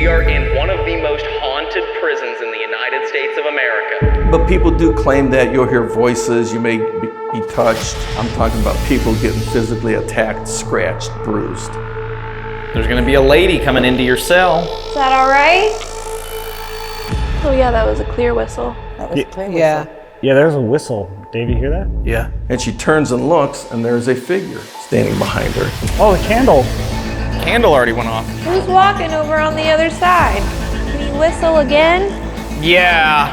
We are in one of the most haunted prisons in the United States of America. But people do claim that you'll hear voices, you may be touched. I'm talking about people getting physically attacked, scratched, bruised. There's gonna be a lady coming into your cell. Is that all right? Oh yeah, that was a clear whistle. That was a clear whistle. Yeah, there's a whistle. Dave, you hear that? Yeah. And she turns and looks, and there's a figure standing behind her. Oh, the candle. Candle already went off. Who's walking over on the other side? Can you whistle again? Yeah.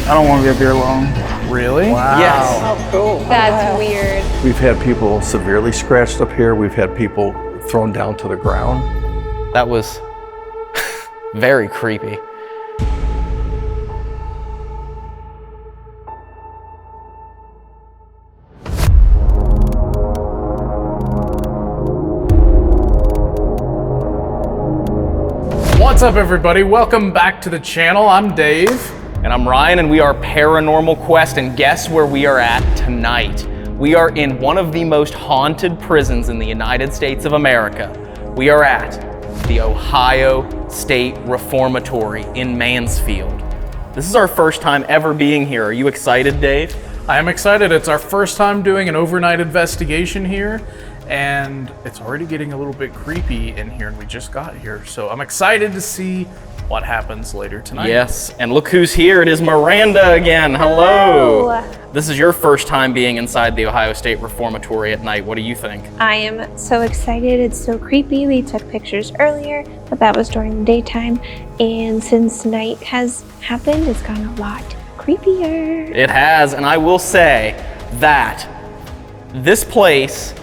I don't want to be up here long. Really? Wow. Yes. Oh, cool. That's weird. We've had people severely scratched up here. We've had people thrown down to the ground. That was very creepy. What's up, everybody? Welcome back to the channel. I'm Dave. And I'm Ryan, and we are Paranormal Quest, and guess where we are at tonight? We are in one of the most haunted prisons in the United States of America. We are at the Ohio State Reformatory in Mansfield. This is our first time ever being here. Are you excited, Dave? I am excited. It's our first time doing an overnight investigation here, and it's already getting a little bit creepy in here, and we just got here. So I'm excited to see what happens later tonight. Yes, and look who's here. It is Miranda again. Hello. This is your first time being inside the Ohio State Reformatory at night. What do you think? I am so excited. It's so creepy. We took pictures earlier, but that was during the daytime. And since night has happened, it's gone a lot creepier. It has, and I will say that this place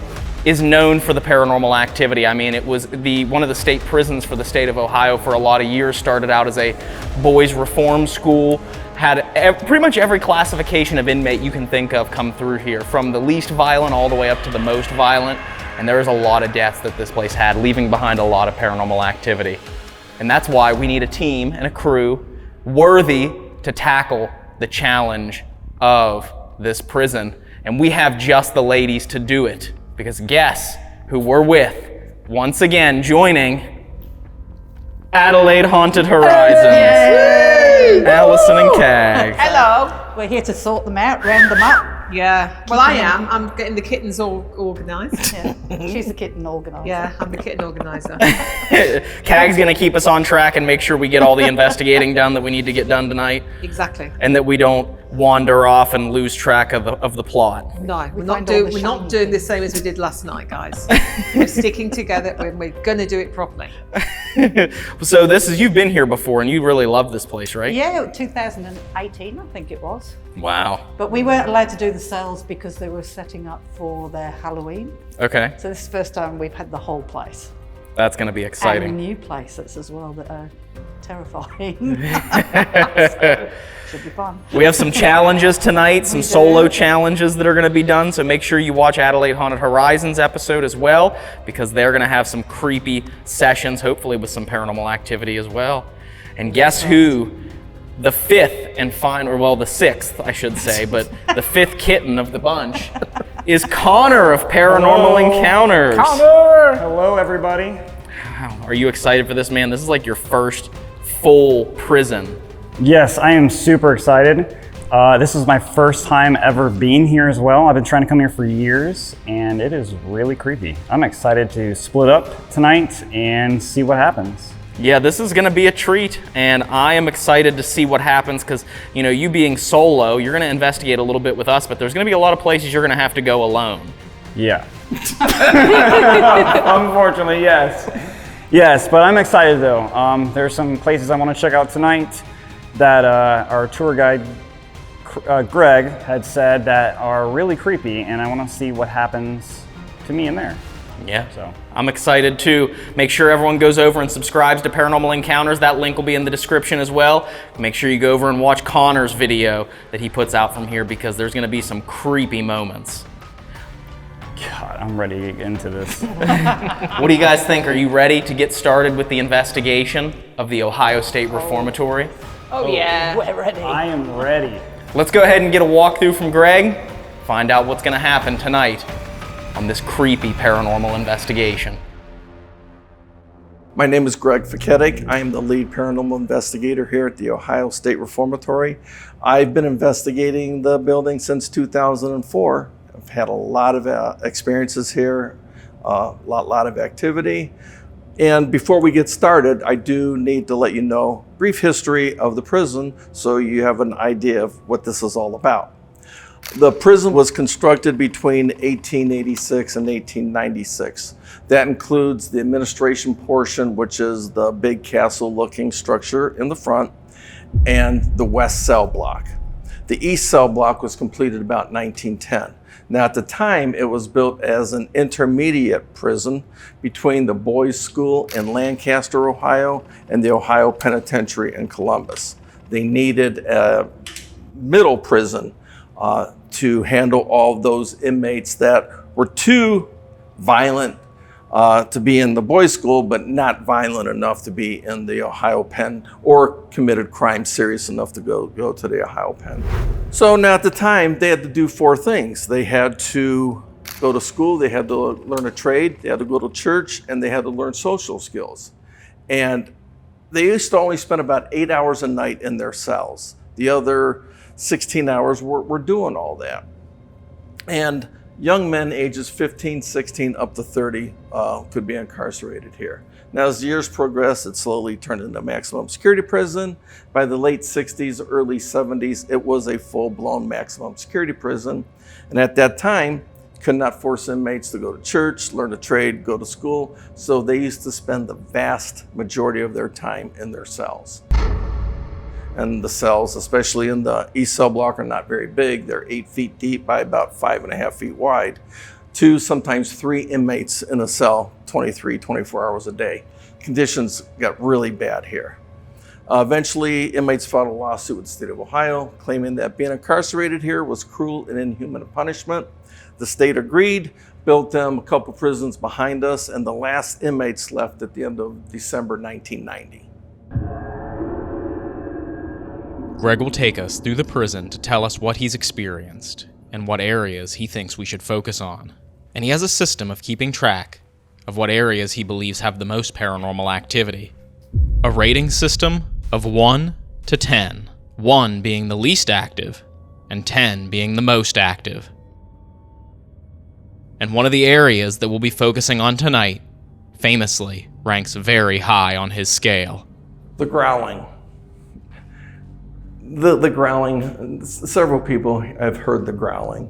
is known for the paranormal activity. I mean, it was one of the state prisons for the state of Ohio for a lot of years. Started out as a boys' reform school, had pretty much every classification of inmate you can think of come through here, from the least violent all the way up to the most violent. And there is a lot of deaths that this place had, leaving behind a lot of paranormal activity. And that's why we need a team and a crew worthy to tackle the challenge of this prison. And we have just the ladies to do it. Because guess who we're with? Once again, joining Adelaide Haunted Horizons. Yay! Allison and Kag. Hello. We're here to sort them out, round them up. Yeah. Well, I am. I'm getting the kittens all organised. Yeah. She's the kitten organizer. Yeah, I'm the kitten organiser. Kag's gonna keep us on track and make sure we get all the investigating done that we need to get done tonight. Exactly. And that we don't wander off and lose track of the plot. No, we're not doing the same as we did last night, guys. We're sticking together and we're gonna do it properly. So you've been here before and you really love this place, right? Yeah, 2018, I think it was. Wow. But we weren't allowed to do the cells because they were setting up for their Halloween. Okay. So this is the first time we've had the whole place. That's gonna be exciting. And new places as well that are terrifying. So, should be fun. We have some challenges tonight, some solo challenges that are going to be done, so make sure you watch Adelaide Haunted Horizons episode as well, because they're going to have some creepy sessions, hopefully with some paranormal activity as well. And guess who? The fifth and final, well, the sixth, I should say, but the fifth kitten of the bunch is Connor of Paranormal Encounters. Connor! Hello, everybody. Wow. Are you excited for this, man? This is like your first full prison. Yes, I am super excited. This is my first time ever being here as well. I've been trying to come here for years, and it is really creepy. I'm excited to split up tonight and see what happens. Yeah, this is gonna be a treat, and I am excited to see what happens because, you know, you being solo, you're gonna investigate a little bit with us, but there's gonna be a lot of places you're gonna have to go alone. Yeah. Unfortunately, yes. Yes, but I'm excited though. There's some places I want to check out tonight that our tour guide, Greg, had said that are really creepy, and I want to see what happens to me in there. Yeah, so I'm excited too. Make sure everyone goes over and subscribes to Paranormal Encounters. That link will be in the description as well. Make sure you go over and watch Connor's video that he puts out from here because there's going to be some creepy moments. God, I'm ready to get into this. What do you guys think? Are you ready to get started with the investigation of the Ohio State Reformatory? Oh yeah. We're ready. I am ready. Let's go ahead and get a walkthrough from Greg. Find out what's going to happen tonight on this creepy paranormal investigation. My name is Greg Fiketic. I am the lead paranormal investigator here at the Ohio State Reformatory. I've been investigating the building since 2004. I've had a lot of experiences here, a lot of activity. And before we get started, I do need to let you know a brief history of the prison so you have an idea of what this is all about. The prison was constructed between 1886 and 1896. That includes the administration portion, which is the big castle-looking structure in the front, and the west cell block. The east cell block was completed about 1910. Now at the time, it was built as an intermediate prison between the boys' school in Lancaster, Ohio, and the Ohio Penitentiary in Columbus. They needed a middle prison to handle all of those inmates that were too violent to be in the boys' school, but not violent enough to be in the Ohio Pen, or committed crimes serious enough to go to the Ohio Pen. So now at the time, they had to do four things. They had to go to school, they had to learn a trade, they had to go to church, and they had to learn social skills. And they used to only spend about 8 hours a night in their cells. The other 16 hours were doing all that. And young men ages 15, 16, up to 30 could be incarcerated here. Now, as the years progressed, it slowly turned into a maximum security prison. By the late 60s, early 70s, it was a full-blown maximum security prison. And at that time, could not force inmates to go to church, learn a trade, go to school. So they used to spend the vast majority of their time in their cells. And the cells, especially in the east cell block, are not very big. They're 8 feet deep by about 5.5 feet wide. 2, sometimes 3 inmates in a cell, 23, 24 hours a day. Conditions got really bad here. Eventually, inmates filed a lawsuit with the state of Ohio, claiming that being incarcerated here was cruel and inhuman punishment. The state agreed, built them a couple prisons behind us, and the last inmates left at the end of December 1990. Greg will take us through the prison to tell us what he's experienced and what areas he thinks we should focus on. And he has a system of keeping track of what areas he believes have the most paranormal activity. A rating system of 1 to 10, 1 being the least active and 10 being the most active. And one of the areas that we'll be focusing on tonight famously ranks very high on his scale. The growling. The growling, several people have heard the growling.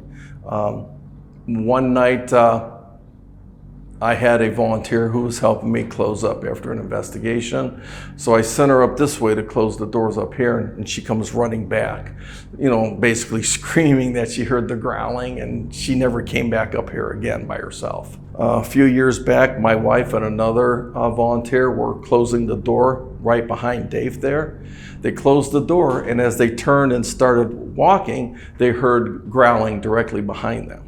One night, I had a volunteer who was helping me close up after an investigation. So I sent her up this way to close the doors up here, and she comes running back, basically screaming that she heard the growling, and she never came back up here again by herself. A few years back, my wife and another volunteer were closing the door right behind Dave there. They closed the door, and as they turned and started walking, they heard growling directly behind them.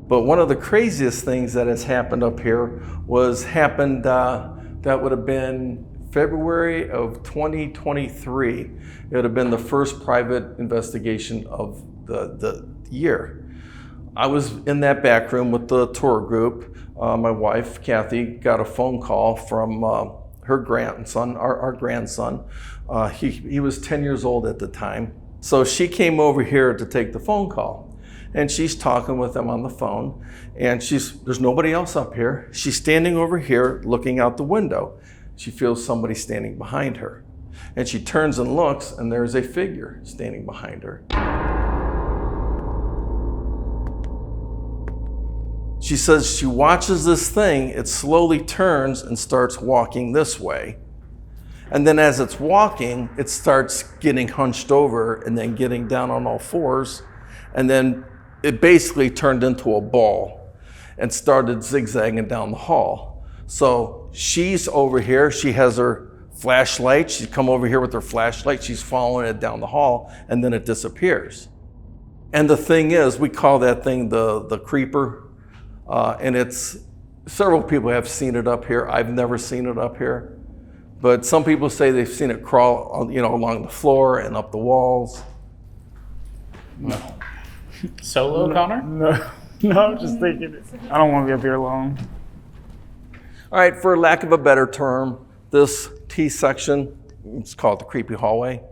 But one of the craziest things that has happened up here happened that would have been February of 2023. It would have been the first private investigation of the year. I was in that back room with the tour group. My wife, Kathy, got a phone call from her grandson, our grandson. He was 10 years old at the time. So she came over here to take the phone call. And she's talking with him on the phone, and there's nobody else up here. She's standing over here looking out the window. She feels somebody standing behind her. And she turns and looks, and there's a figure standing behind her. She says she watches this thing, it slowly turns and starts walking this way. And then as it's walking, it starts getting hunched over and then getting down on all fours, and then it basically turned into a ball and started zigzagging down the hall. So she's over here, she has her flashlight, she's come over here with her flashlight, she's following it down the hall, and then it disappears. And the thing is, we call that thing the creeper, and several people have seen it up here. I've never seen it up here, but some people say they've seen it crawl, along the floor and up the walls. No. Solo, Connor? No, I'm just thinking. I don't want to be up here alone. All right, for lack of a better term, this T section, it's called the creepy hallway.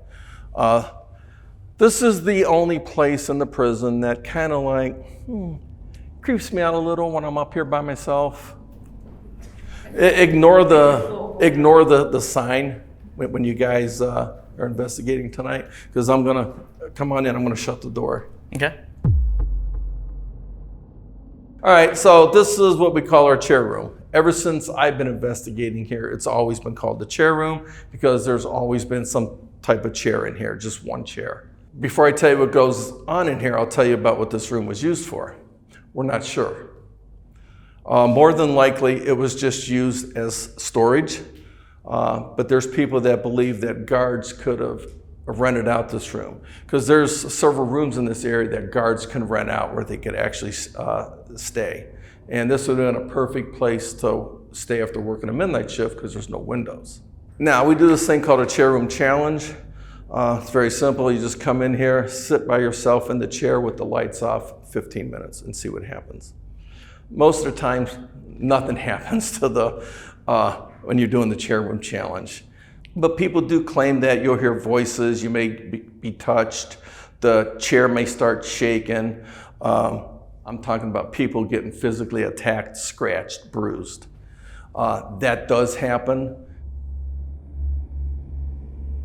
This is the only place in the prison that kind of like creeps me out a little when I'm up here by myself. Ignore the sign when you guys are investigating tonight, because I'm gonna come on in. I'm gonna shut the door. Okay. All right, so this is what we call our chair room. Ever since I've been investigating here, it's always been called the chair room because there's always been some type of chair in here, just one chair. Before I tell you what goes on in here, I'll tell you about what this room was used for. We're not sure. More than likely, it was just used as storage, but there's people that believe that guards could have rented out this room, because there's several rooms in this area that guards can rent out where they could actually stay. And this would have been a perfect place to stay after working a midnight shift because there's no windows. Now, we do this thing called a chair room challenge. It's very simple. You just come in here, sit by yourself in the chair with the lights off 15 minutes and see what happens. Most of the time, nothing happens to when you're doing the chair room challenge. But people do claim that you'll hear voices, you may be touched, the chair may start shaking. I'm talking about people getting physically attacked, scratched, bruised. That does happen.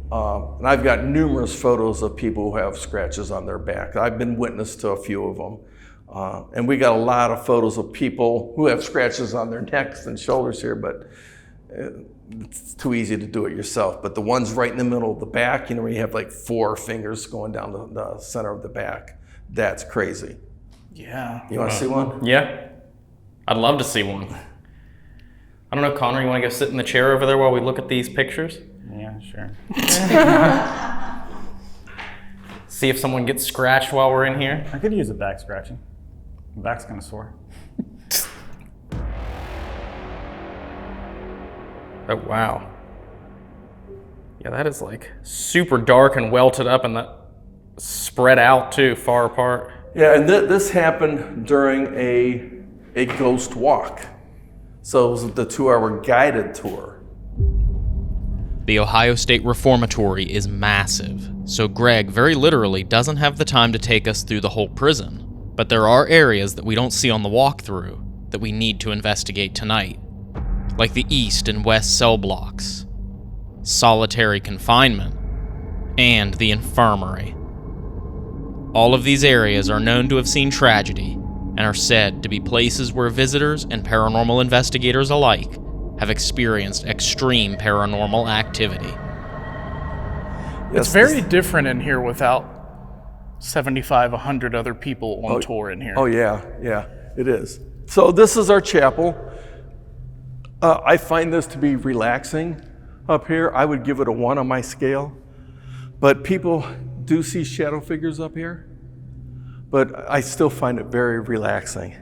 And I've got numerous photos of people who have scratches on their back. I've been witness to a few of them. And we got a lot of photos of people who have scratches on their necks and shoulders here, but it's too easy to do it yourself. But the ones right in the middle of the back, where you have like 4 fingers going down the center of the back, that's crazy. Yeah. You want to see one? Yeah. I'd love to see one. I don't know, Connor, you want to go sit in the chair over there while we look at these pictures? Yeah, sure. See if someone gets scratched while we're in here. I could use a back scratching. My back's kind of sore. Oh, wow. Yeah, that is like super dark and welted up, and that spread out too, far apart. Yeah, and this happened during a ghost walk. So it was the 2-hour guided tour. The Ohio State Reformatory is massive, so Greg very literally doesn't have the time to take us through the whole prison. But there are areas that we don't see on the walkthrough that we need to investigate tonight, like the east and west cell blocks, solitary confinement, and the infirmary. All of these areas are known to have seen tragedy and are said to be places where visitors and paranormal investigators alike have experienced extreme paranormal activity. It's very different in here without 75, 100 other people on tour in here. Oh yeah, it is. So this is our chapel. I find this to be relaxing up here. I would give it a 1 on my scale. But people do see shadow figures up here, but I still find it very relaxing.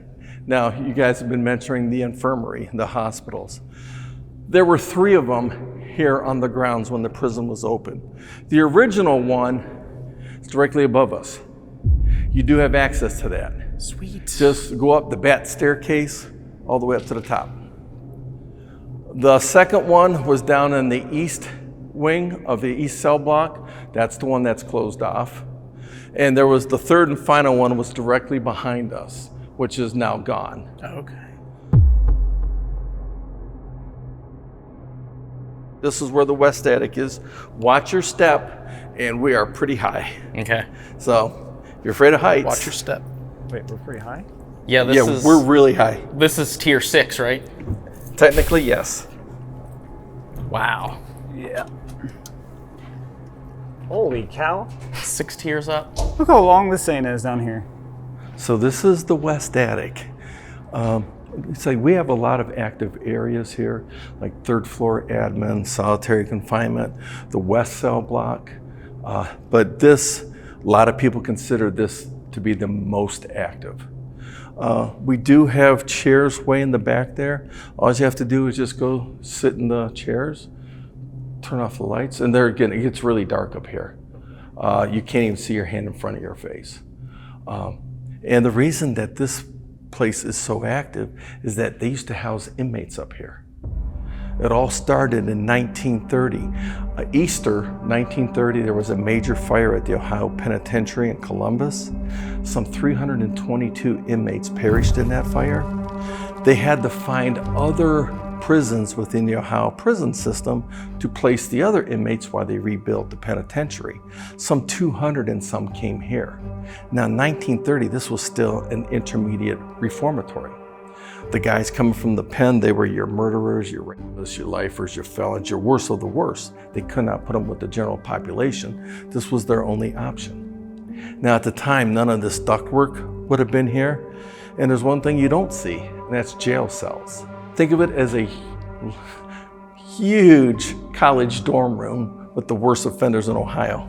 Now, you guys have been mentioning the infirmary, the hospitals. There were 3 of them here on the grounds when the prison was open. The original one is directly above us. You do have access to that. Sweet. Just go up the bat staircase all the way up to the top. The second one was down in the east wing of the east cell block. That's the one that's closed off. And there was the third and final one was directly behind us, which is now gone. Okay. This is where the west attic is. Watch your step, and we are pretty high. Okay. So if you're afraid of heights. Watch your step. Wait, we're pretty high? Yeah, we're really high. This is tier 6, right? Technically, yes. Wow. Yeah. Holy cow. 6 tiers up. Look how long this thing is down here. So this is the west attic. It's like we have a lot of active areas here, like 3rd floor admin, solitary confinement, the west cell block. But a lot of people consider this to be the most active. We do have chairs way in the back there. All you have to do is just go sit in the chairs, turn off the lights, and there again, it gets really dark up here. You can't even see your hand in front of your face. And the reason that this place is so active is that they used to house inmates up here. It all started in 1930. Easter 1930, there was a major fire at the Ohio Penitentiary in Columbus. Some 322 inmates perished in that fire. They had to find other prisons within the Ohio prison system to place the other inmates while they rebuilt the penitentiary. Some 200 and some came here. Now, in 1930, this was still an intermediate reformatory. The guys coming from the pen, they were your murderers, your rapists, your lifers, your felons, your worst of the worst. They could not put them with the general population. This was their only option. Now, at the time, none of this ductwork would have been here. And there's one thing you don't see, and that's jail cells. Think of it as a huge college dorm room with the worst offenders in Ohio.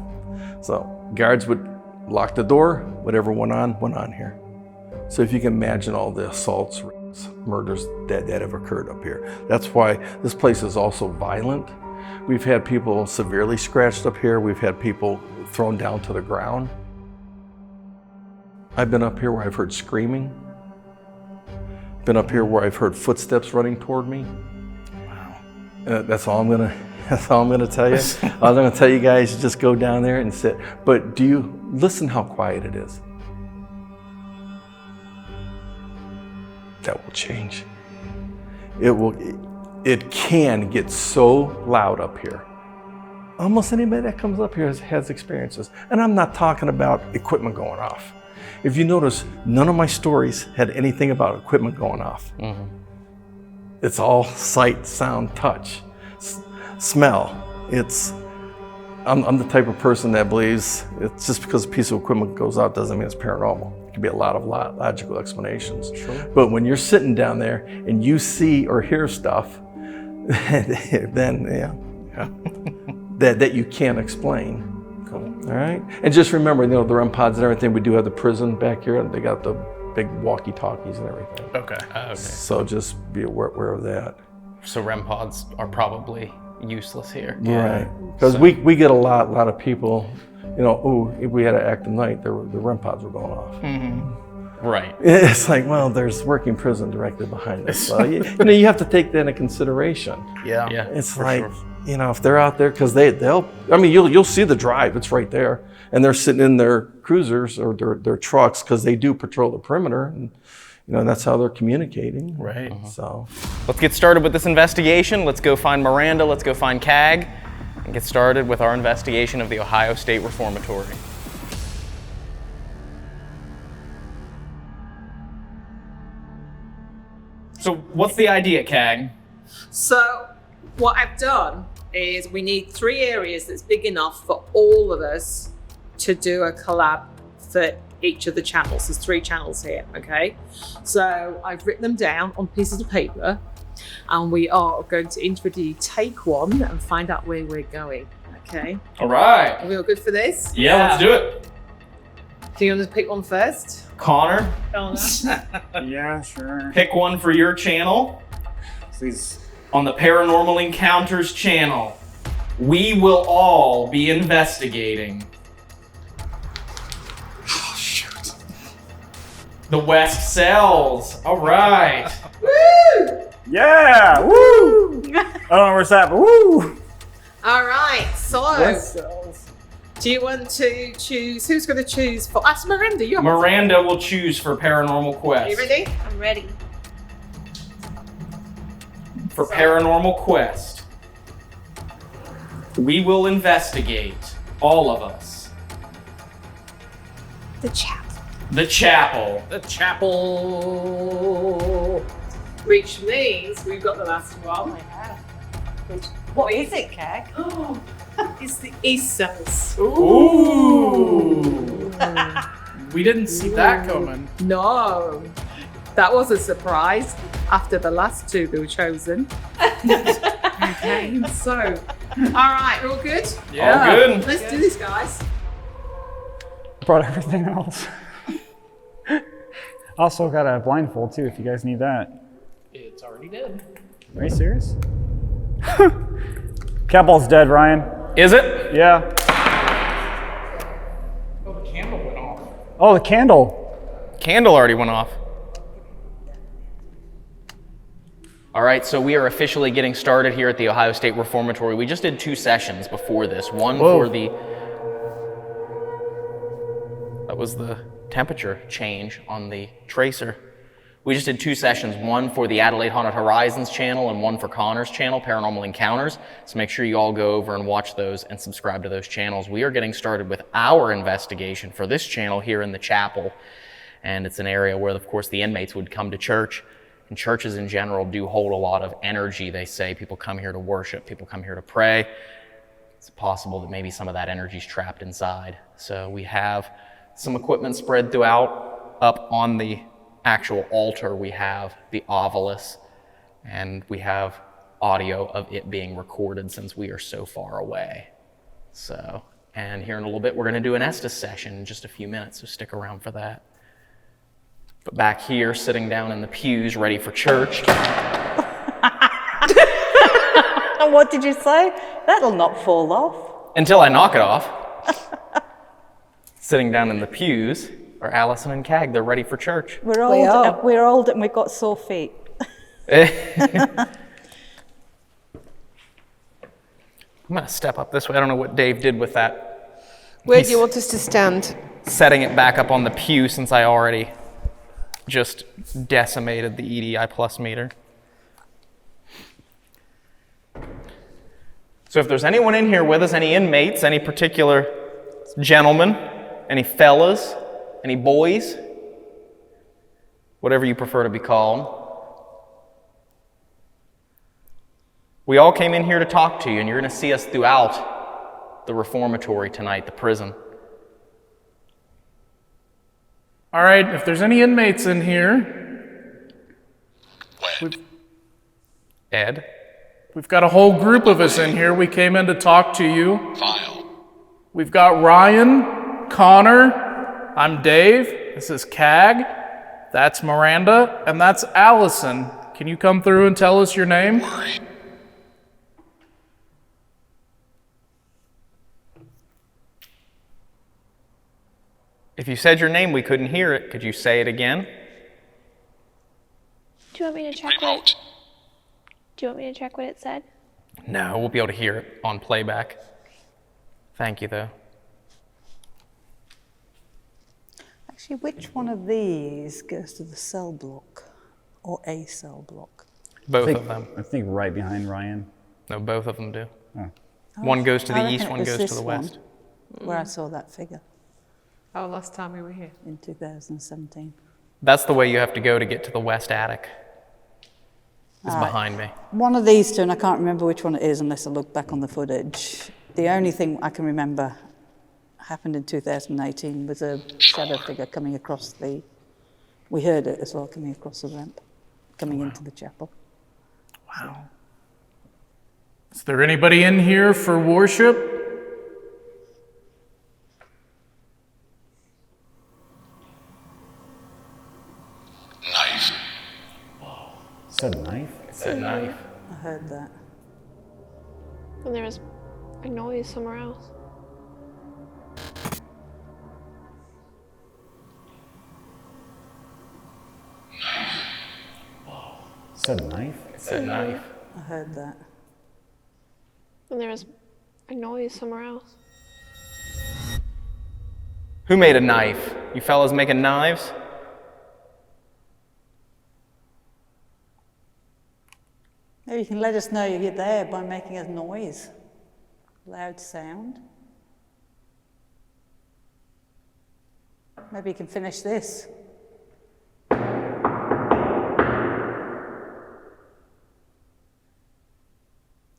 So guards would lock the door, whatever went on here. So if you can imagine all the assaults, murders that have occurred up here. That's why this place is also violent. We've had people severely scratched up here. We've had people thrown down to the ground. I've been up here where I've heard screaming. Been up here where I've heard footsteps running toward me. Wow. That's all I'm gonna tell you. All I'm gonna tell you guys is just go down there and sit. But do you listen how quiet it is? That will change. It can get so loud up here. Almost anybody that comes up here has experiences. And I'm not talking about equipment going off. If you notice, none of my stories had anything about equipment going off. Mm-hmm. It's all sight, sound, touch, smell. I'm the type of person that believes it's just because a piece of equipment goes out doesn't mean it's paranormal. It can be a lot of logical explanations. Sure. But when you're sitting down there and you see or hear stuff, then that you can't explain. Cool. All right. And just remember, the REM pods and everything. We do have the prison back here, and they got the big walkie-talkies and everything. Okay. So just be aware of that. So REM pods are probably useless here. Right. Because we get a lot of people, if we had an active night, the REM pods were going off. Mm-hmm. Right. It's like, well, there's working prison directly behind us. So you have to take that into consideration. Yeah. It's like, sure. If they're out there, because you'll see the drive, it's right there. And they're sitting in their cruisers or their trucks because they do patrol the perimeter. And, that's how they're communicating. Right. So let's get started with this investigation. Let's go find Miranda, let's go find CAG, and get started with our investigation of the Ohio State Reformatory. So what's the idea, CAG? So what I've done is we need 3 areas that's big enough for all of us to do a collab for each of the channels. There's 3 channels here, okay? So I've written them down on pieces of paper, and we are going to individually take one and find out where we're going, okay? All right. Are we all good for this? Yeah, let's do it. Do you want to pick one first? Connor? Yeah, sure. Pick one for your channel. Please. On the Paranormal Encounters channel, we will all be investigating the West Cells. All right. Woo! Yeah! Woo! I don't know where it's at, but woo! All right, so do you want to choose? Who's going to choose for us? Miranda, Miranda will choose for Paranormal Quest. Are you ready? I'm ready. For Paranormal Quest, we will investigate, all of us, The chapel. the chapel. The chapel. Which means we've got the last one. What is it, Keg? Oh, it's the East Cells. Ooh. We didn't see that coming. No, that was a surprise after the last 2 that were chosen. Okay, so, all right, we're all good? Yeah. All good. Let's do this, guys. Brought everything else. Also got a blindfold too, if you guys need that. It's already dead. Are you serious? Catball's dead, Ryan. Is it? Yeah. Oh, the candle went off. Oh, the candle. Candle already went off. All right, so we are officially getting started here at the Ohio State Reformatory. We just did 2 sessions before this. One for the... That was the temperature change on the tracer. We just did 2 sessions, one for the Adelaide Haunted Horizons channel and one for Connor's channel, Paranormal Encounters. So make sure you all go over and watch those and subscribe to those channels. We are getting started with our investigation for this channel here in the chapel. And it's an area where, of course, the inmates would come to church. And churches in general do hold a lot of energy, they say. People come here to worship, people come here to pray. It's possible that maybe some of that energy is trapped inside. So we have some equipment spread throughout. Up on the actual altar, we have the ovilus, and we have audio of it being recorded since we are so far away. So, and here in a little bit, we're going to do an Estes session in just a few minutes, so stick around for that. But back here, sitting down in the pews, ready for church. And what did you say? That'll not fall off. Until I knock it off. Sitting down in the pews are Allison and Cag. They're ready for church. We're old and we've got sore feet. I'm going to step up this way. I don't know what Dave did with that. Where do you want us to stand? Setting it back up on the pew since I already just decimated the EDI plus meter. So if there's anyone in here with us, any inmates, any particular gentlemen, any fellas, any boys, whatever you prefer to be called, we all came in here to talk to you, and you're going to see us throughout the reformatory tonight, the prison. All right, if there's any inmates in here, Ed? we've got a whole group of us in here. We came in to talk to you. We've got Ryan, Connor, I'm Dave, this is Cag, that's Miranda, and that's Allison. Can you come through and tell us your name? If you said your name, we couldn't hear it. Could you say it again? Do you want me to check what it said? No, we'll be able to hear it on playback. Thank you, though. Actually, which one of these goes to the cell block or a cell block? Both of them. I think right behind Ryan. No, both of them do. Oh. One goes to I the reckon east, it one was goes to this the one, west. Where I saw that figure Oh, last time we were here. in 2017. That's the way you have to go to get to the west attic. It's All right. behind me. One of these two, and I can't remember which one it is unless I look back on the footage. The only thing I can remember happened in 2018 was a shadow figure coming across the... We heard it as well, coming across the ramp, coming into the chapel. Wow. Is there anybody in here for worship? Said knife? It said knife. I heard that. And there was a noise somewhere else. Said knife? It said knife. I heard that. And there was a noise somewhere else. Who made a knife? You fellas making knives? Maybe you can let us know you're there by making a noise. Loud sound. Maybe you can finish this. Can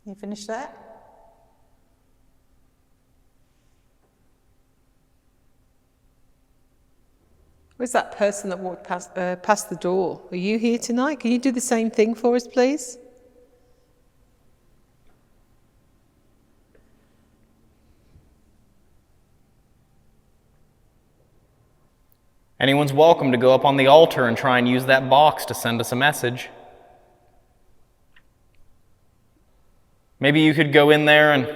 you finish that? Where's that person that walked past the door? Are you here tonight? Can you do the same thing for us, please? Anyone's welcome to go up on the altar and try and use that box to send us a message. Maybe you could go in there and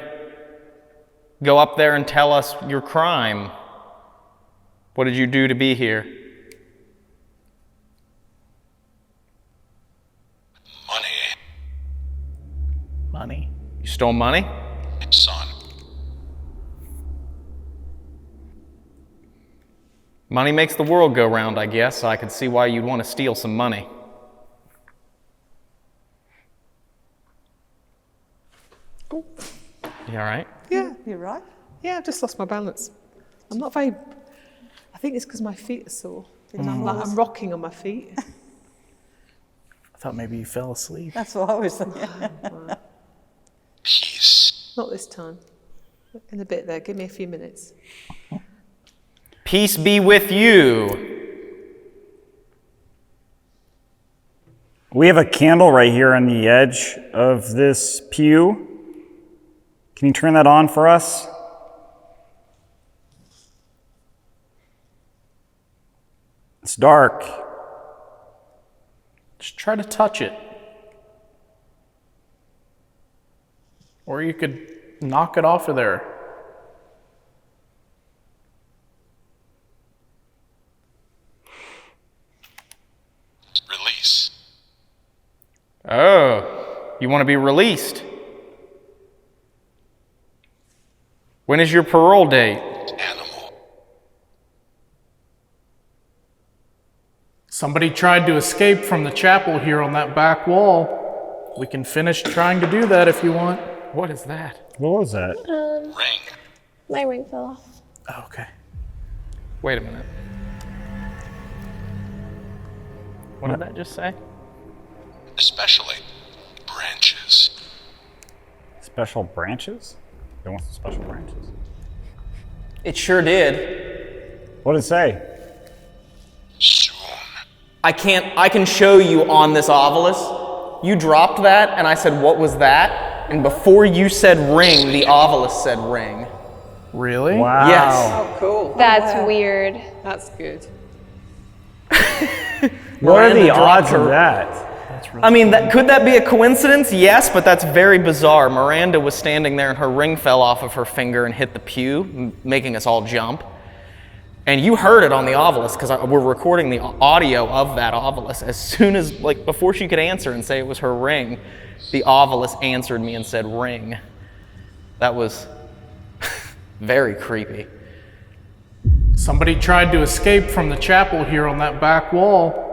go up there and tell us your crime. What did you do to be here? Money. stole money? Son. Money makes the world go round, I guess, so I could see why you'd want to steal some money. Oh, You all right? yeah. You're right. Yeah, I've just lost my balance. I'm not very. I think it's because my feet are sore. I'm rocking on my feet. I thought maybe you fell asleep. That's what I was thinking. Peace. Not this time. In a bit there. Give me a few minutes. Peace be with you. We have a candle right here on the edge of this pew. Can you turn that on for us? It's dark. Just try to touch it. Or you could knock it off of there. Release. Oh, you want to be released? When is your parole date? Animal. Somebody tried to escape from the chapel here on that back wall. We can finish trying to do that if you want. What is that? What was that? Ring. My ring fell off. Oh, okay. Wait a minute. What did that just say? Especially branches. Special branches? They want some special branches. It sure did. What did it say? Soon. I can show you on this obelisk. You dropped that, and I said, what was that? And before you said ring, the obelisk said ring. Really? Wow. Yes. Oh, cool. That's weird. That's good. What are Miranda the dropped odds of her- that? I mean, could that be a coincidence? Yes, but that's very bizarre. Miranda was standing there and her ring fell off of her finger and hit the pew, making us all jump. And you heard it on the obelisk because we're recording the audio of that obelisk. As soon as, before she could answer and say it was her ring, the obelisk answered me and said ring. That was very creepy. Somebody tried to escape from the chapel here on that back wall.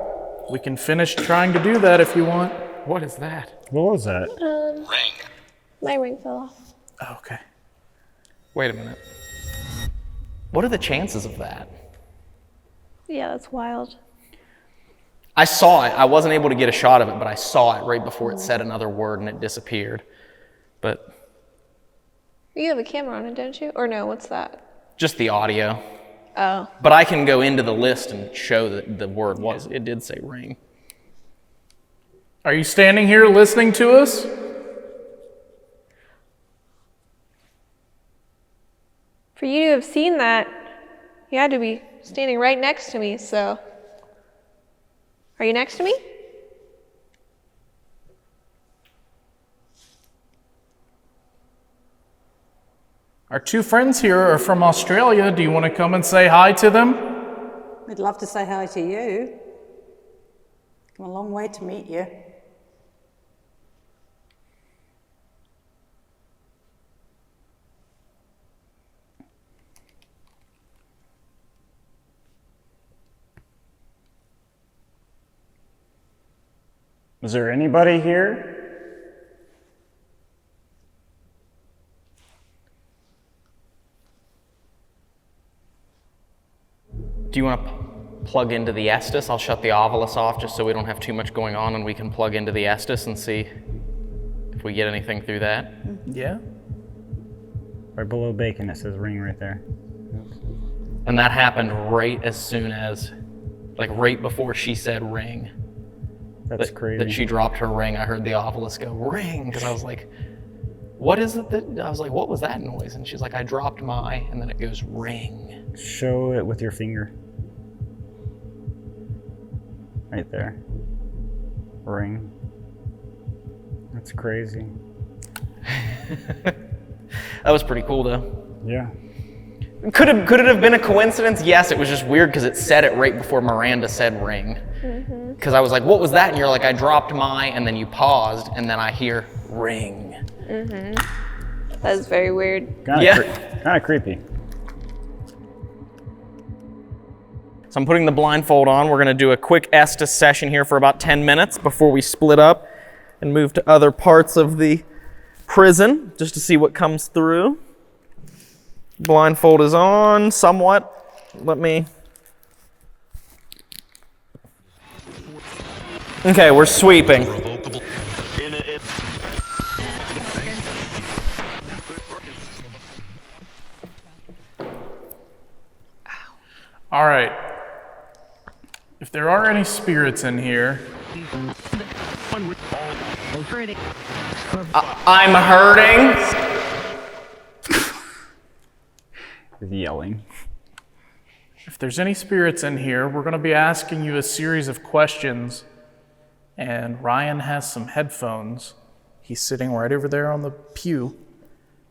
We can finish trying to do that if you want. What is that? What was that? Ring. My ring fell off. Oh, okay. Wait a minute. What are the chances of that? Yeah, that's wild. I saw it. I wasn't able to get a shot of it, but I saw it right before it said another word and it disappeared. But You have a camera on it, don't you? Or no, what's that? just the audio. Oh. But I can go into the list and show that the word was, it did say ring. Are you standing here listening to us? For you to have seen that, you had to be standing right next to me, so. Are you next to me? Our two friends here are from Australia. Do you want to come and say hi to them? We'd love to say hi to you. Come a long way to meet you. Is there anybody here? Do you want to plug into the Estes? I'll shut the Ovilus off just so we don't have too much going on and we can plug into the Estes and see if we get anything through that. Yeah. Right below bacon, it says ring right there. And that happened right as soon as, right before she said ring. That's crazy. That she dropped her ring. I heard the Ovilus go ring because I was like, what is it that, I was like, what was that noise? And she's like, I dropped my, and then it goes ring. Show it with your finger. Right there. Ring. That's crazy. That was pretty cool though. Yeah. Could it have been a coincidence? Yes, it was just weird because it said it right before Miranda said ring. Because I was like, what was that? And you're like, I dropped my, and then you paused, and then I hear ring. That's very weird. Kind of creepy. So I'm putting the blindfold on. We're going to do a quick Estes session here for about 10 minutes before we split up and move to other parts of the prison just to see what comes through. Blindfold is on somewhat. Let me... Okay, we're sweeping. All right. If there are any spirits in here, I'm hurting. He's yelling. if there's any spirits in here, we're going to be asking you a series of questions. And Ryan has some headphones. He's sitting right over there on the pew.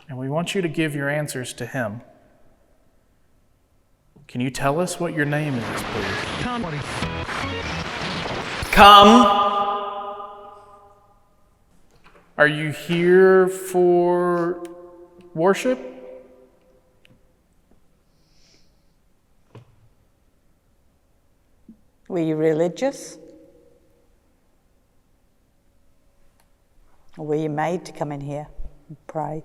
And we want you to give your answers to him. Can you tell us what your name is, please? Come. Are you here for worship? Were you religious? Or were you made to come in here and pray?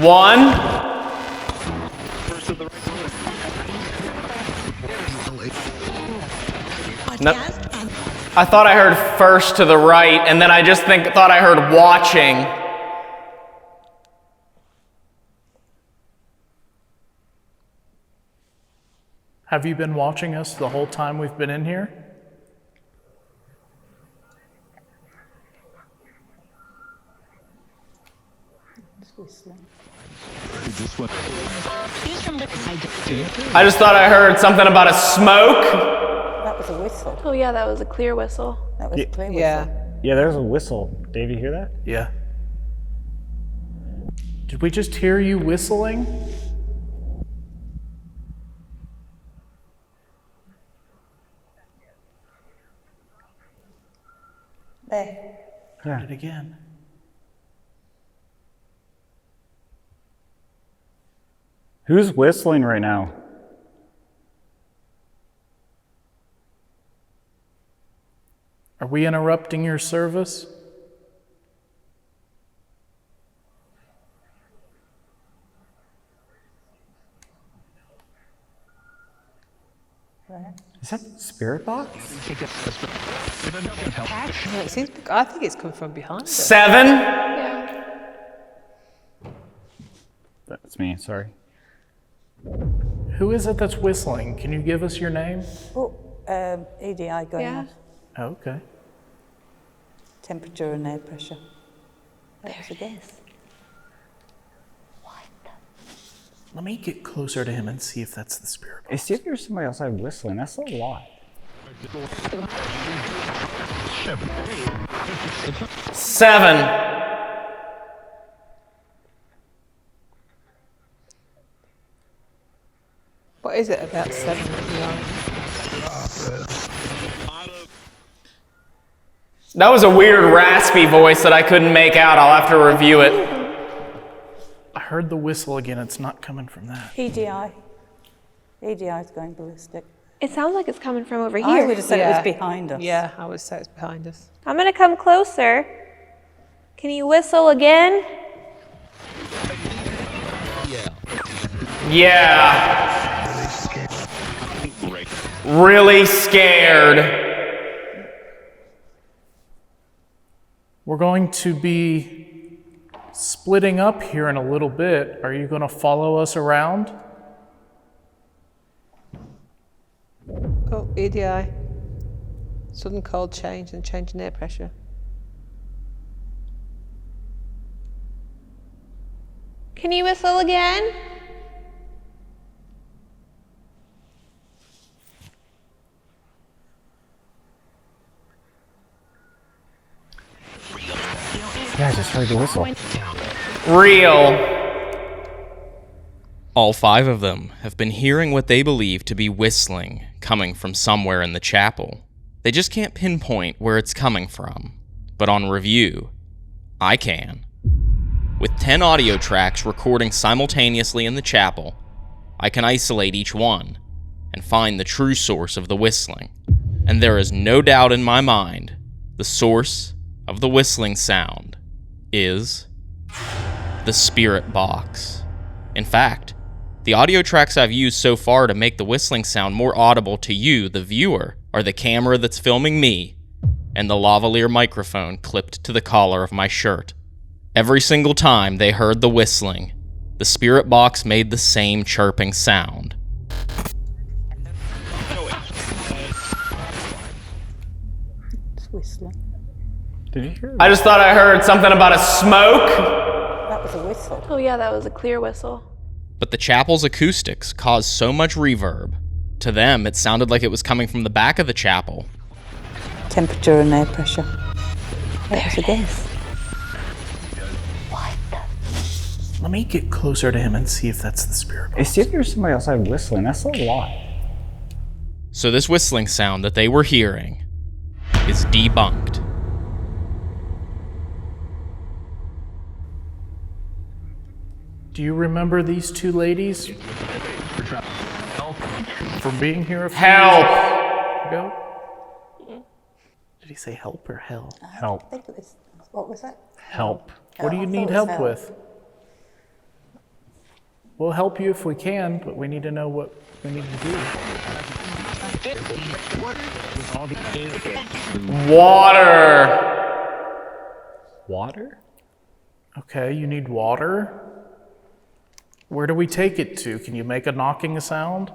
One. No. I thought I heard first to the right, and then I just thought I heard watching. Have you been watching us the whole time we've been in here? I just thought I heard something about a smoke. That was a whistle. Oh yeah, that was a clear whistle. That was a clear whistle. Yeah, there's a whistle. Dave, you hear that? Yeah. Did we just hear you whistling? There. Heard it again. Who's whistling right now? Are we interrupting your service? Is that Spirit Box? Yeah, it seems, I think it's come from behind us. 7. Yeah. That's me, sorry. Who is it that's whistling? Can you give us your name? Oh, EDI going Yeah. off. Oh, okay. Temperature and air pressure. There it is. Let me get closer to him and see if that's the spirit box. Hey, see if there's somebody outside whistling. That's a lot. 7. What is it about 7 that you like? That was a weird raspy voice that I couldn't make out. I'll have to review it. I heard the whistle again. It's not coming from that. EDI. EDI is going ballistic. It sounds like it's coming from over I here. would have said it was behind us. Yeah, I would say it's behind us. I'm gonna come closer. Can you whistle again? Yeah. Really scared. We're going to be splitting up here in a little bit. Are you going to follow us around? Oh, EDI. Sudden cold change and change in air pressure. Can you whistle again? Yeah, I just heard the whistle. Real. All 5 of them have been hearing what they believe to be whistling coming from somewhere in the chapel. They just can't pinpoint where it's coming from. But on review, I can. With 10 audio tracks recording simultaneously in the chapel, I can isolate each one and find the true source of the whistling. And there is no doubt in my mind the source of the whistling sound is the spirit box. In fact, the audio tracks I've used so far to make the whistling sound more audible to you, the viewer, are the camera that's filming me and the lavalier microphone clipped to the collar of my shirt. Every single time they heard the whistling, the spirit box made the same chirping sound. It's whistling. Did you hear that? I just thought I heard something about a smoke. That was a whistle. Oh yeah, that was a clear whistle. But the chapel's acoustics caused so much reverb. To them, it sounded like it was coming from the back of the chapel. Temperature and air pressure. There it is. Let me get closer to him and see if that's the spirit box. Hey, see if there's somebody outside whistling. That's a lot. So this whistling sound that they were hearing is debunked. Do you remember these 2 ladies from being here a few Help! years ago? Did he say help or hell? Help. I think it was, what was that? Help. What do you need help with? We'll help you if we can, but we need to know what we need to do. Water. Water? Okay, you need water. Where do we take it to? Can you make a knocking sound?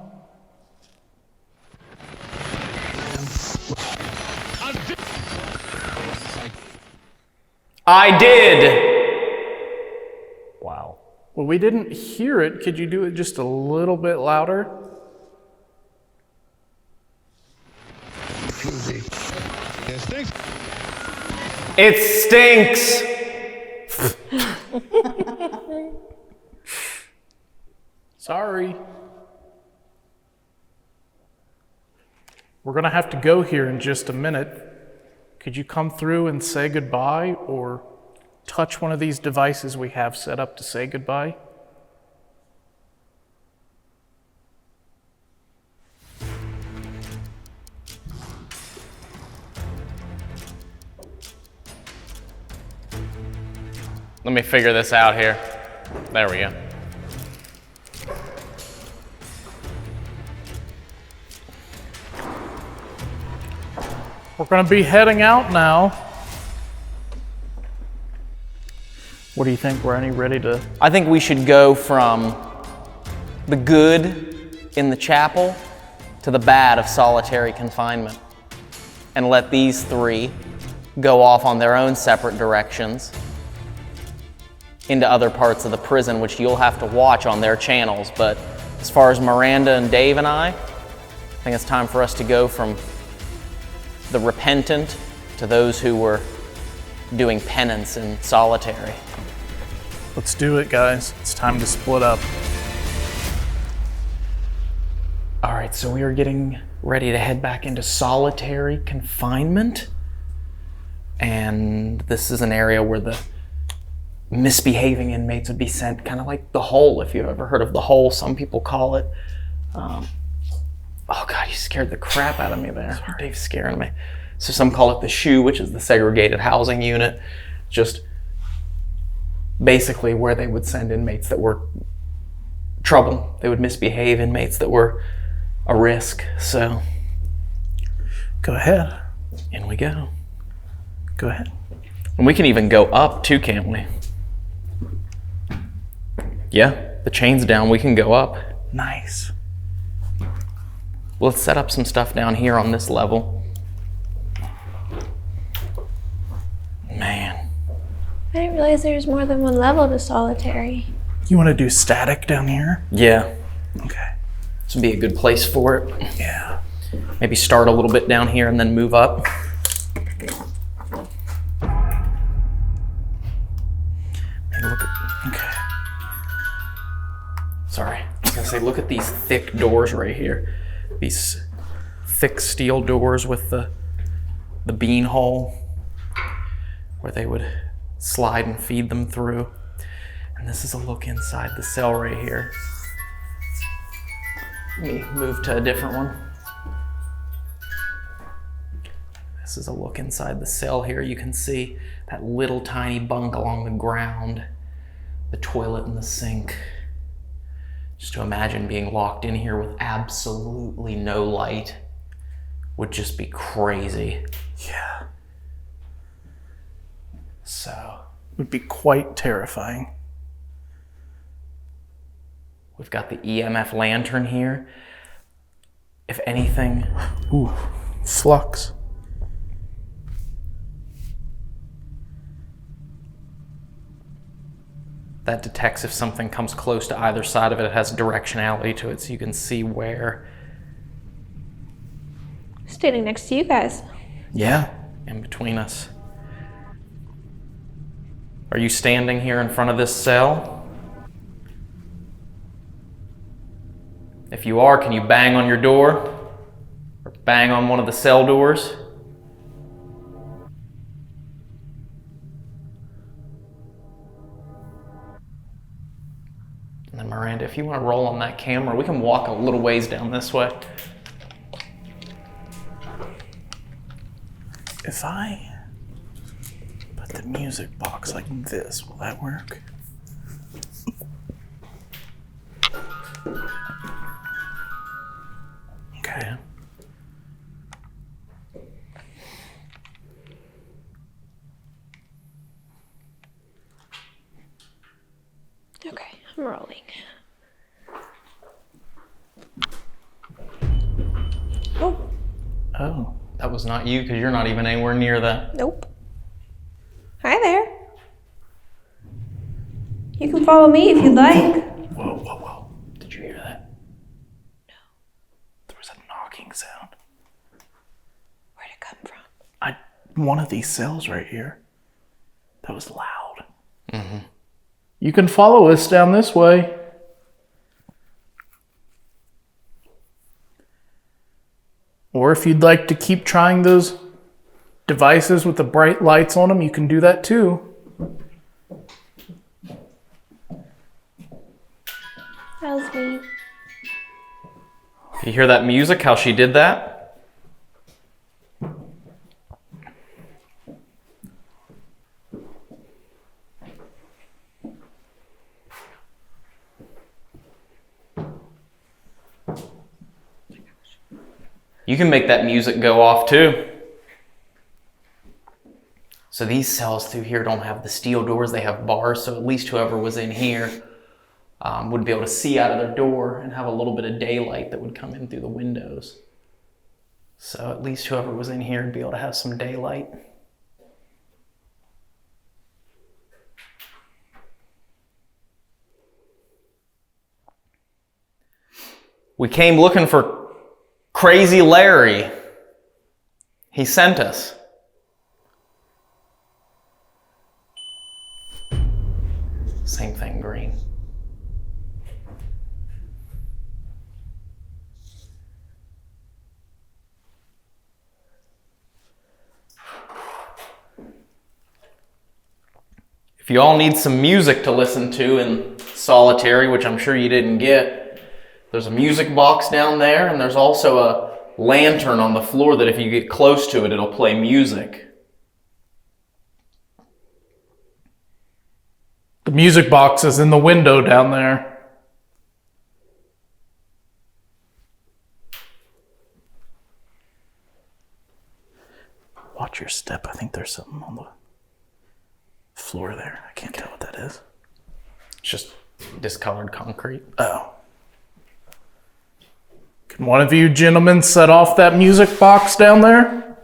I did. Wow. Well, we didn't hear it. Could you do it just a little bit louder? It stinks. Sorry. We're gonna have to go here in just a minute. Could you come through and say goodbye or touch one of these devices we have set up to say goodbye? Let me figure this out here. There we go. We're gonna be heading out now. What do you think? We're ready to... I think we should go from the good in the chapel to the bad of solitary confinement and let these 3 go off on their own separate directions into other parts of the prison, which you'll have to watch on their channels. But as far as Miranda and Dave and I think it's time for us to go from the repentant to those who were doing penance in solitary. Let's do it, guys. It's time to split up. All right, so we are getting ready to head back into solitary confinement. And this is an area where the misbehaving inmates would be sent, kind of like the hole, if you've ever heard of the hole, some people call it. Oh God, you scared the crap out of me there. Sorry. Dave's scaring me. So some call it the shoe, which is the segregated housing unit. Just basically where they would send inmates that were trouble. They would misbehave, inmates that were a risk. So go ahead. In we go. Go ahead. And we can even go up too, can't we? Yeah, the chain's down, we can go up. Nice. Well, let's set up some stuff down here on this level. Man. I didn't realize there was more than one level to solitary. You want to do static down here? Yeah. Okay. This would be a good place for it. Yeah. Maybe start a little bit down here and then move up. Hey, look at, okay. Sorry. say, look at these thick doors right here. These thick steel doors with the bean hole where they would slide and feed them through. And this is a look inside the cell right here. Let me move to a different one. This is a look inside the cell here. You can see that little tiny bunk along the ground, the toilet and the sink. Just to imagine being locked in here with absolutely no light would just be crazy. Yeah. So, Would be quite terrifying. we've got the EMF lantern here. If anything, Ooh, flux. that detects if something comes close to either side of it. It has directionality to it, so you can see where. Standing next to you guys. Yeah, in between us. Are you standing here in front of this cell? If you are, can you bang on your door? Or bang on one of the cell doors? And then Miranda, if you want to roll on that camera, we can walk a little ways down this way. If I put the music box like this, will that work? Okay. Okay, I'm rolling. Oh, Oh. That was not you, because you're not even anywhere near that. nope. Hi there. You can follow me if you'd like. Whoa, whoa, whoa. Did you hear that? There was a knocking sound. Where'd it come from? One of these cells right here. That was loud. Mm-hmm. You can follow us down this way. Or if you'd like to keep trying those devices with the bright lights on them, you can do that too. That was me. You hear that music, how she did that? You can make that music go off too. So these cells through here don't have the steel doors, they have bars, so at least whoever was in here would be able to see out of their door and have a little bit of daylight that would come in through the windows. So at least whoever was in here would be able to have some daylight. We came looking for Crazy Larry. He sent us. Same thing, green. If you all need some music to listen to in solitary, which I'm sure you didn't get, there's a music box down there, and there's also a lantern on the floor that if you get close to it, it'll play music. The music box is in the window down there. Watch your step. I think there's something on the floor there. I can't tell what that is. It's just discolored concrete. Oh. Can one of you gentlemen set off that music box down there?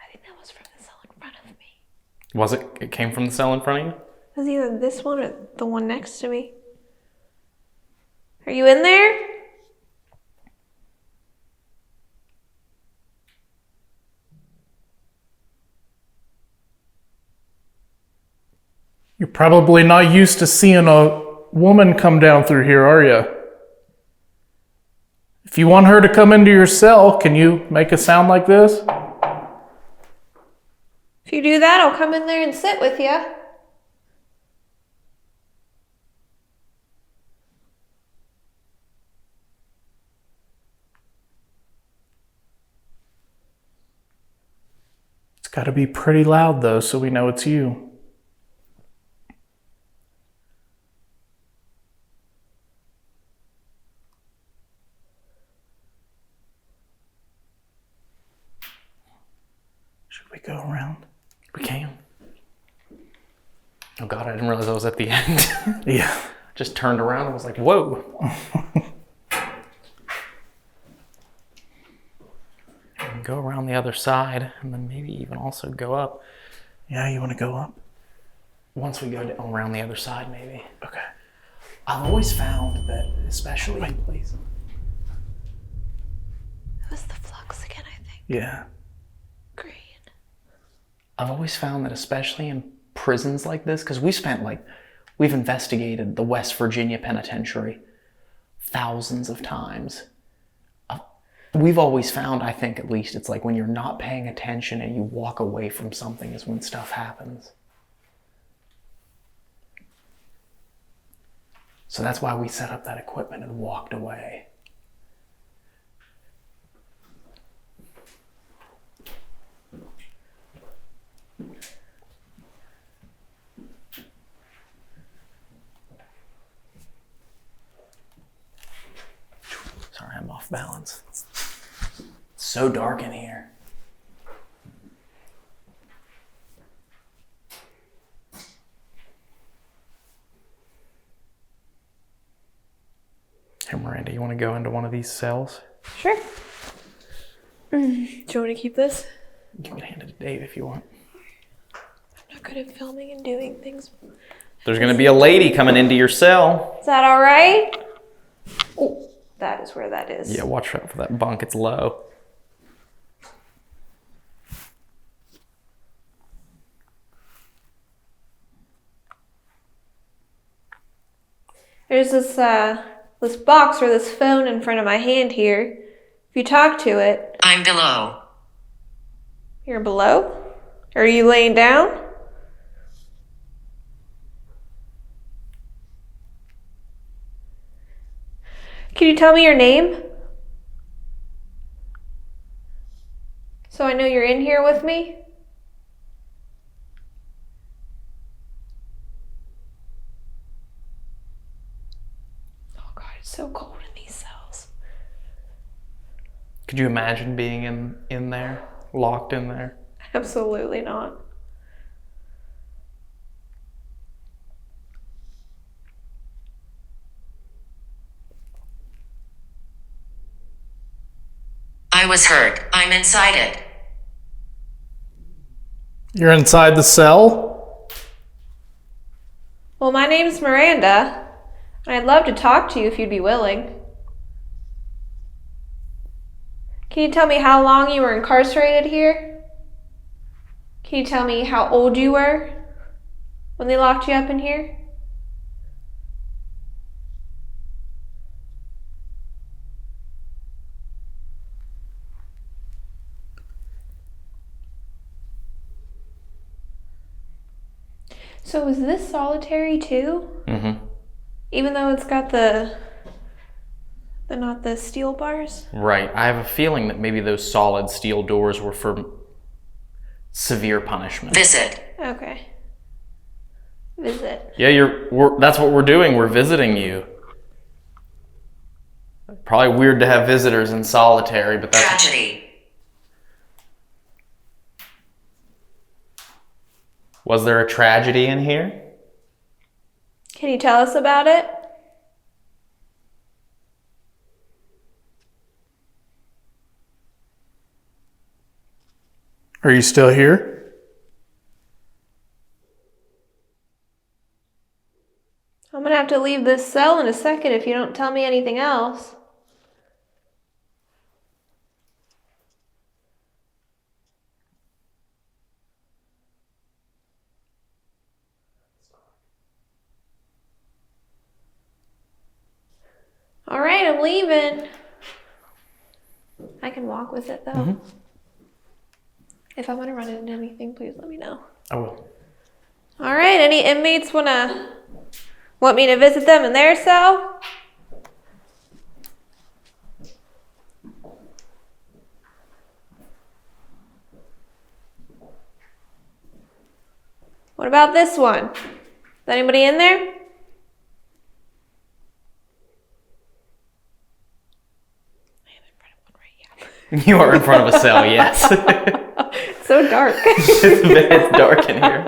I think that was Was it? It came from the cell in front of you? It was either this one or the one next to me. Are you in there? You're probably not used to seeing a woman come down through here, are you? If you want her to come into your cell, can you make a sound like this? If you do that, I'll come in there and sit with you. It's got to be pretty loud, though, so we know it's you. Should we go around? We can. Oh God, I didn't realize I was at the end. Yeah. Just turned around and was like, whoa. And go around the other side and then maybe even also go up. Yeah, you want to go up? Once we go around the other side, maybe. Okay. I've always found that, especially in places. It was the flux again, I think. Yeah. Green. I've always found that, especially in prisons like this, because we've investigated the West Virginia Penitentiary thousands of times. We've always found, I think at least, it's like when you're not paying attention and you walk away from something is when stuff happens. So that's why we set up that equipment and walked away. Sorry, I'm off balance. It's so dark in here. Hey, Miranda, you want to go into one of these cells? Sure. Do you want to keep this? You can hand it to Dave if you want. I'm not good at filming and doing things. There's going to be a lady coming into your cell. Is that all right? Oh, that is where that is. Yeah, watch out for that bunk. It's low. There's this box or this phone in front of my hand here. If you talk to it... I'm below. You're below? Are you laying down? Can you tell me your name? So I know you're in here with me? Oh God, it's so cold in these cells. Could you imagine being in there, locked in there? Absolutely not. I was hurt. I'm inside it. You're inside the cell? Well, my name's Miranda, and I'd love to talk to you if you'd be willing. Can you tell me how long you were incarcerated here? Can you tell me how old you were when they locked you up in here? So is this solitary too? Mm-hmm. Even though it's got the not the steel bars? Right. I have a feeling that maybe those solid steel doors were for severe punishment. Visit. Okay. Visit. Yeah, that's what we're doing. We're visiting you. Probably weird to have visitors in solitary, but that's... Tragedy. Was there a tragedy in here? Can you tell us about it? Are you still here? I'm gonna have to leave this cell in a second if you don't tell me anything else. All right, I'm leaving. I can walk with it though. If I want to run into anything, please let me know. I will. All right, any inmates want me to visit them in their cell? What about this one? Is anybody in there? You are in front of a cell, yes. So dark. It's dark in here.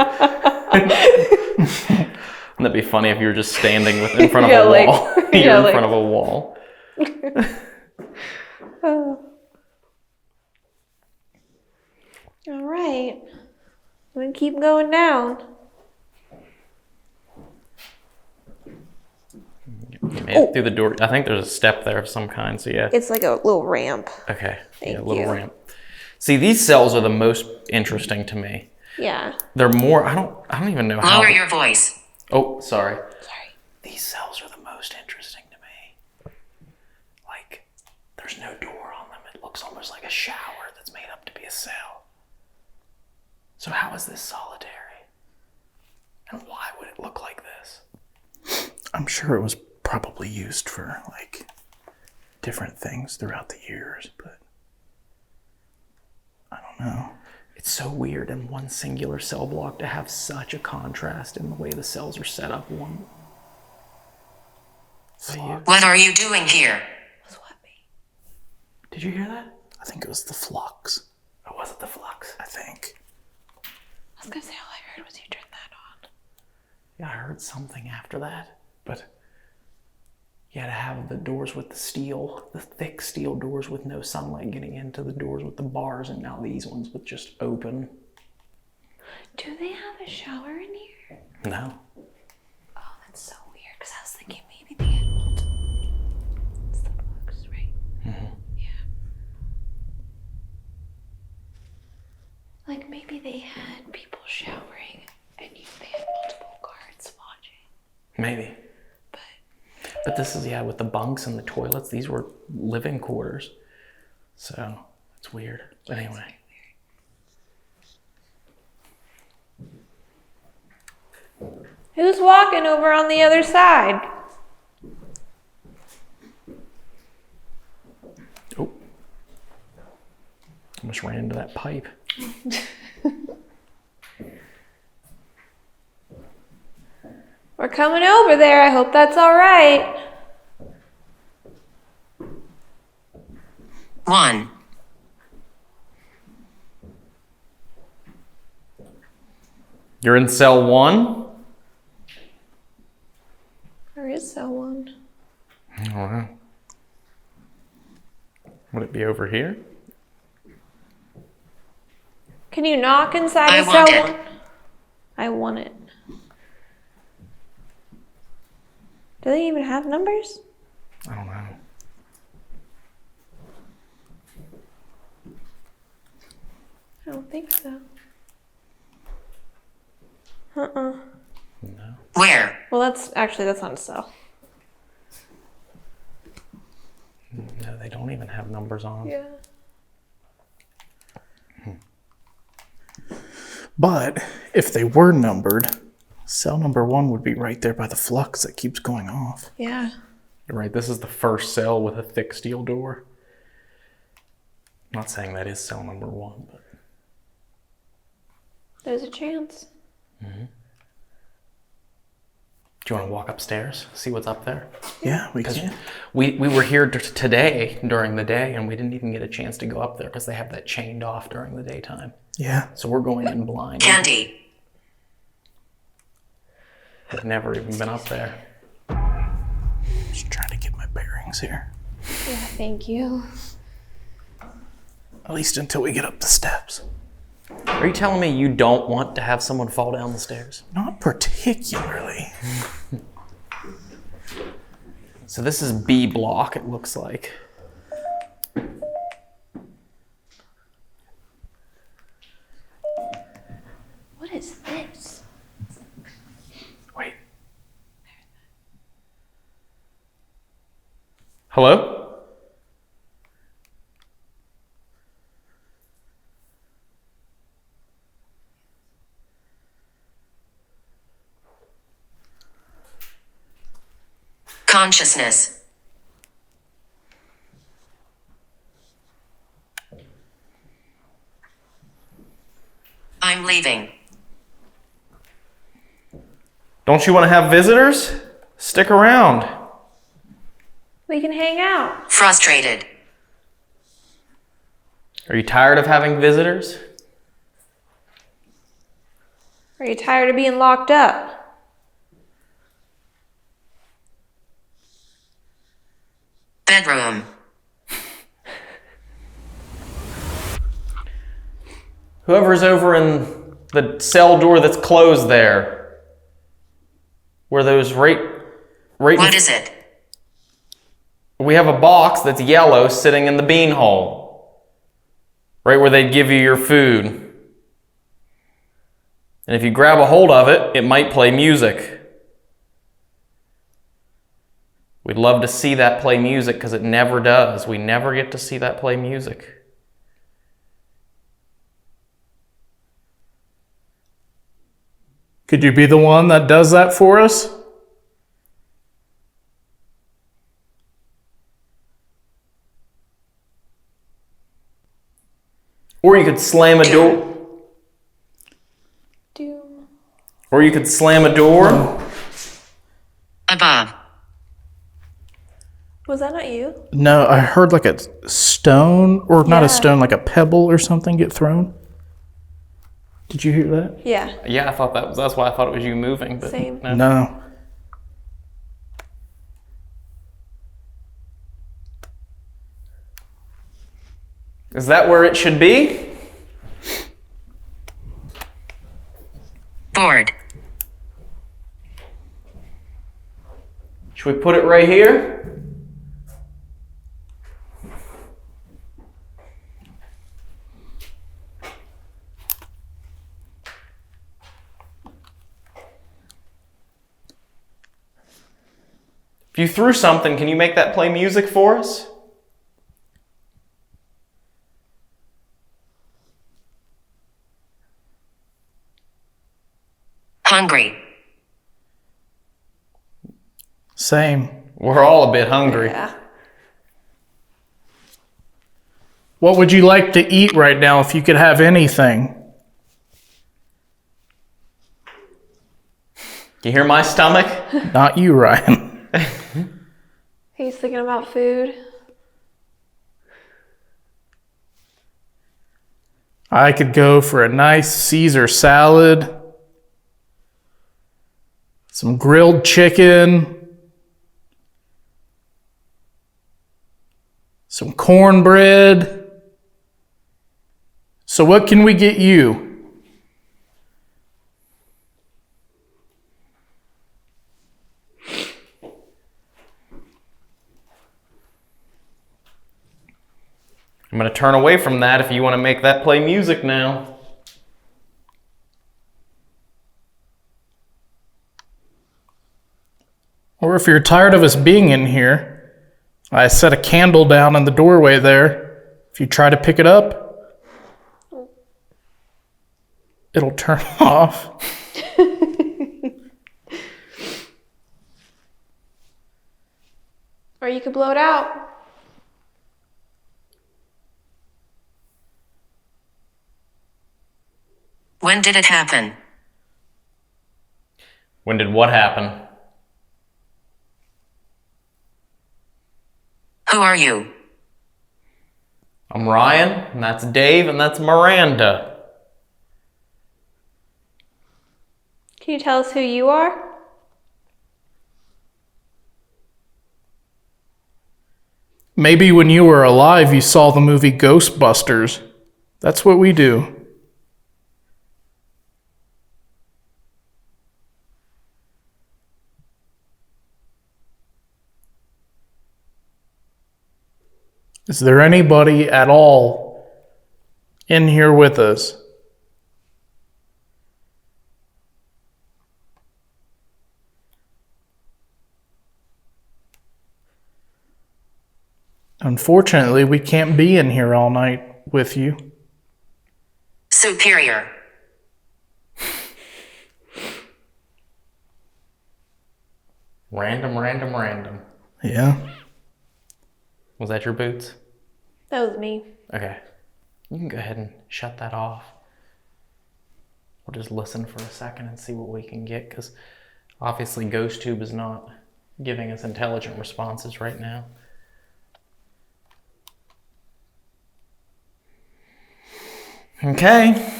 Wouldn't that be funny if you were just standing in front of a wall? You're in front of a wall. All right. I'm gonna keep going down. You made it through the door. I think there's a step there of some kind, so yeah. It's like a little ramp. Okay. Thank a little you. ramp. See, these cells are the most interesting to me. Yeah. They're more, I don't even know how. Lower your voice. Oh, sorry. These cells are the most interesting to me. Like, there's no door on them. It looks almost like a shower that's made up to be a cell. So how is this solitary? And why would it look like this? I'm sure it was probably used for, like, different things throughout the years, but I don't know. It's so weird in one singular cell block to have such a contrast in the way the cells are set up. What are you doing here? Did you hear that? I think it was the flux. Or was it the flux? I think. I was gonna say all I heard was you turn that on. Yeah, I heard something after that, but you had to have the doors with the steel, the thick steel doors with no sunlight getting into the doors with the bars, and now these ones with just open. Do they have a shower in here? No. Oh, that's so weird, because I was thinking maybe they had multiple. It's the flux, right? Mm-hmm. Yeah. Like maybe they had people showering and they had multiple guards watching. Maybe. But this is, yeah, with the bunks and the toilets, these were living quarters. So, it's weird. But anyway. Who's walking over on the other side? Oh. Almost ran into that pipe. We're coming over there. I hope that's all right. 1. You're in cell 1? Where is cell 1? I don't know. Would it be over here? Can you knock inside I of want cell it. 1? I want it. Do they even have numbers? I don't know. I don't think so. Uh-uh. No. Where? Well, that's not a cell. No, they don't even have numbers on them. Yeah. But if they were numbered, cell number 1 would be right there by the flux that keeps going off. Yeah. You're right, this is the first cell with a thick steel door. I'm not saying that is cell number 1, but... There's a chance. Mm-hmm. Do you want to walk upstairs, see what's up there? Yeah, we can. We were here today, during the day, and we didn't even get a chance to go up there because they have that chained off during the daytime. Yeah. So we're going in blind. Candy. I've never even been up there. Just trying to get my bearings here. Yeah, thank you. At least until we get up the steps. Are you telling me you don't want to have someone fall down the stairs? Not particularly. So this is B block, it looks like. What is this? Wait. Hello? Consciousness. I'm leaving. Don't you want to have visitors? Stick around. We can hang out. Frustrated. Are you tired of having visitors? Are you tired of being locked up? Bedroom. Whoever's over in the cell door that's closed there, where those right. What is it? We have a box that's yellow sitting in the bean hole, right where they'd give you your food. And if you grab a hold of it, it might play music. We'd love to see that play music because it never does. We never get to see that play music. Could you be the one that does that for us? Or you could slam a door. Doom. Or you could slam a door. Above. Was that not you? No, I heard like a stone, or not Yeah. a stone, like a pebble or something get thrown. Did you hear that? Yeah. Yeah, I thought that's why I thought it was you moving. But Same. No. No. Is that where it should be? Board. Should we put it right here? If you threw something, can you make that play music for us? Hungry. Same. We're all a bit hungry. Yeah. What would you like to eat right now if you could have anything? You hear my stomach? Not you, Ryan. He's thinking about food. I could go for a nice Caesar salad, some grilled chicken, some cornbread. So what can we get you? I'm going to turn away from that if you want to make that play music now. Or if you're tired of us being in here, I set a candle down in the doorway there. If you try to pick it up, it'll turn off. Or you could blow it out. When did it happen? When did what happen? Who are you? I'm Ryan, and that's Dave, and that's Miranda. Can you tell us who you are? Maybe when you were alive, you saw the movie Ghostbusters. That's what we do. Is there anybody at all in here with us? Unfortunately, we can't be in here all night with you. Superior. Random. Yeah. Was that your boots? That was me. Okay. You can go ahead and shut that off. We'll just listen for a second and see what we can get, because obviously GhostTube is not giving us intelligent responses right now. Okay.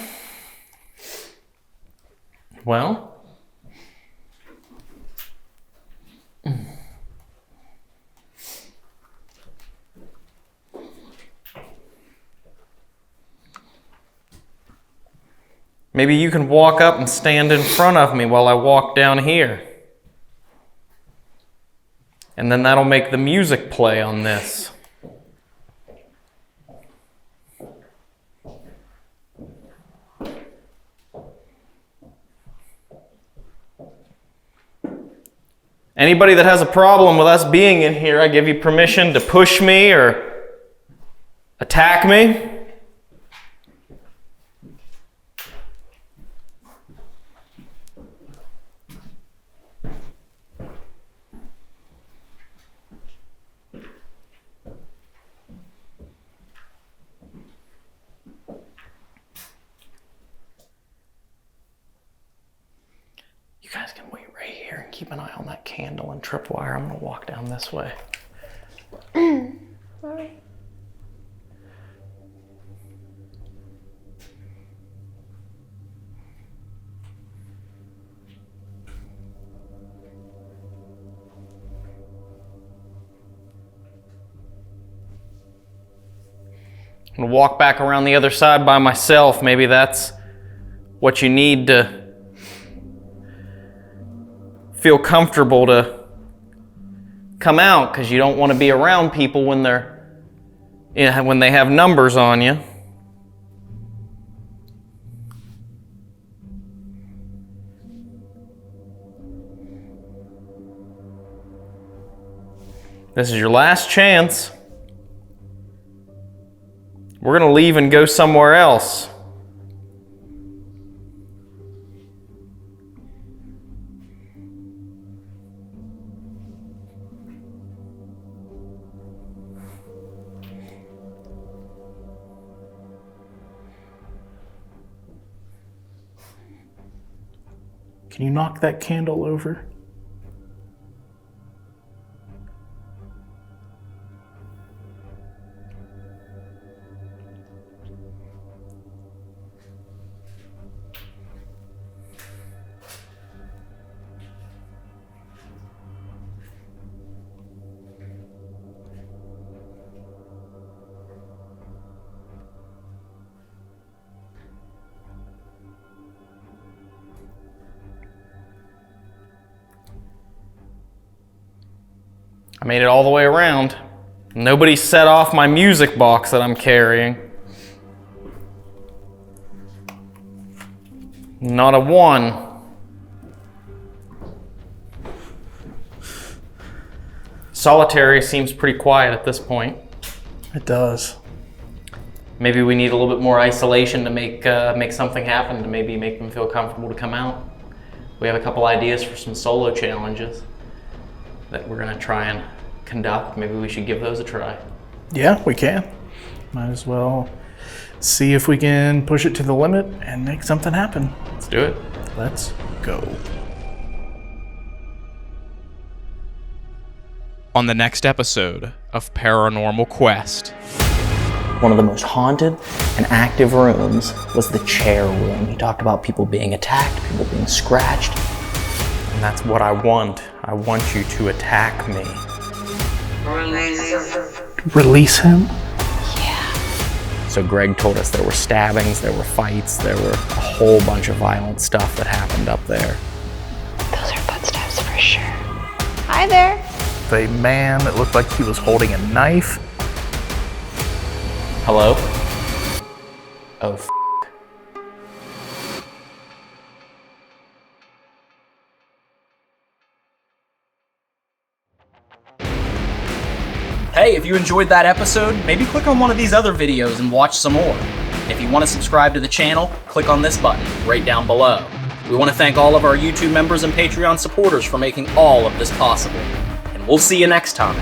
Well. Maybe you can walk up and stand in front of me while I walk down here. And then that'll make the music play on this. Anybody that has a problem with us being in here, I give you permission to push me or attack me. You guys can wait right here and keep an eye on that candle and tripwire. I'm gonna walk down this way. All right. I'm gonna walk back around the other side by myself. Maybe that's what you need to feel comfortable to come out, because you don't want to be around people when when they have numbers on you. This is your last chance. We're going to leave and go somewhere else. Can you knock that candle over? I made it all the way around. Nobody set off my music box that I'm carrying. Not a one. Solitary seems pretty quiet at this point. It does. Maybe we need a little bit more isolation to make something happen, to maybe make them feel comfortable to come out. We have a couple ideas for some solo challenges that we're gonna try and conduct. Maybe we should give those a try. Yeah, we can. Might as well see if we can push it to the limit and make something happen. Let's do it. Let's go. On the next episode of Paranormal Quest. One of the most haunted and active rooms was the chair room. He talked about people being attacked, people being scratched. And that's what I want. I want you to attack me. Release him? So Greg told us there were stabbings, there were fights, there were a whole bunch of violent stuff that happened up there. Those are footsteps for sure. Hi there. A man that looked like he was holding a knife. Hello? Oh, f. Hey, if you enjoyed that episode, maybe click on one of these other videos and watch some more. If you want to subscribe to the channel, click on this button right down below. We want to thank all of our YouTube members and Patreon supporters for making all of this possible. And we'll see you next time.